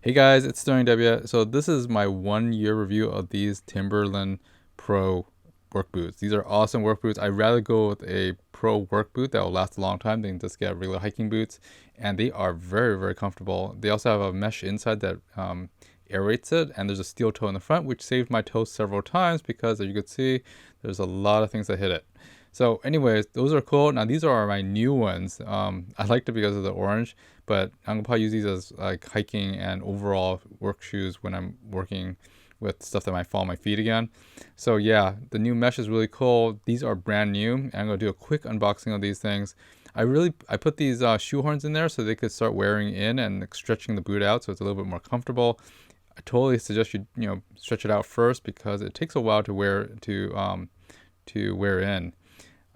Hey guys, it's Sterling W. So this is my 1 year review of these Timberland Pro work boots. These are awesome work boots. I'd rather go with a pro work boot that will last a long time than just get regular hiking boots. And they are very, very comfortable. They also have a mesh inside that aerates it, and there's a steel toe in the front, which saved my toes several times because, as you can see, there's a lot of things that hit it. So anyways, those are cool. Now these are my new ones. I liked it because of the orange, but I'm gonna probably use these as like hiking and overall work shoes when I'm working with stuff that might fall on my feet again. So yeah, the new mesh is really cool. These are brand new. And I'm gonna do a quick unboxing of these things. I put these shoehorns in there so they could start wearing in and like, stretching the boot out so it's a little bit more comfortable. I totally suggest you stretch it out first because it takes a while to wear in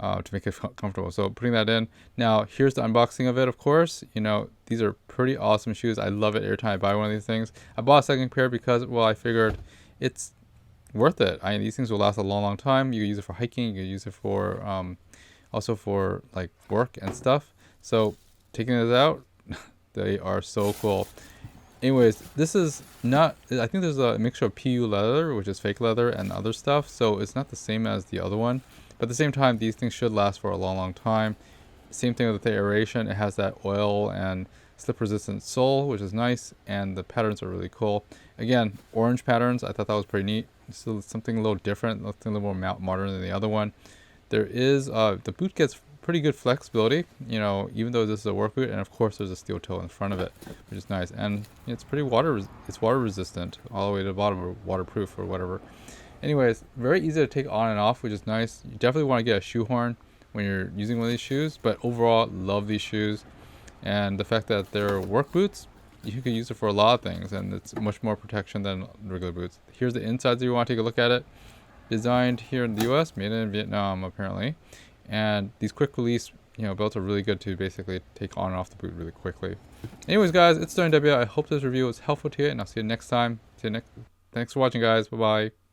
to make it comfortable. So putting that in. Now here's the unboxing of it. Of course, these are pretty awesome shoes. I love it every time I buy one of these things. I bought a second pair because, well, I figured it's worth it. These things will last a long, long time. You can use it for hiking. You can use it for also for like work and stuff. So taking this out, they are so cool. Anyways, this is not, I think there's a mixture of PU leather, which is fake leather, and other stuff, so it's not the same as the other one. But at the same time, these things should last for a long, long time. Same thing with the aeration. It has that oil and slip resistant sole, which is nice, and the patterns are really cool. Again, orange patterns, I thought that was pretty neat. So something a little different, something a little more modern than the other one. There is, the boot gets pretty good flexibility, even though this is a work boot, and of course there's a steel toe in the front of it, which is nice. And it's pretty it's water resistant all the way to the bottom, or waterproof or whatever. Anyways, very easy to take on and off, which is nice. You definitely want to get a shoehorn when you're using one of these shoes, but overall, love these shoes. And the fact that they're work boots, you can use it for a lot of things, and it's much more protection than regular boots. Here's the insides if you want to take a look at it. Designed here in the US, made in Vietnam apparently. And these quick release belts are really good to basically take on and off the boot really quickly. Anyways guys, it's Sterling W. I hope this review was helpful to you, and I'll see you next time. Thanks for watching guys. Bye bye.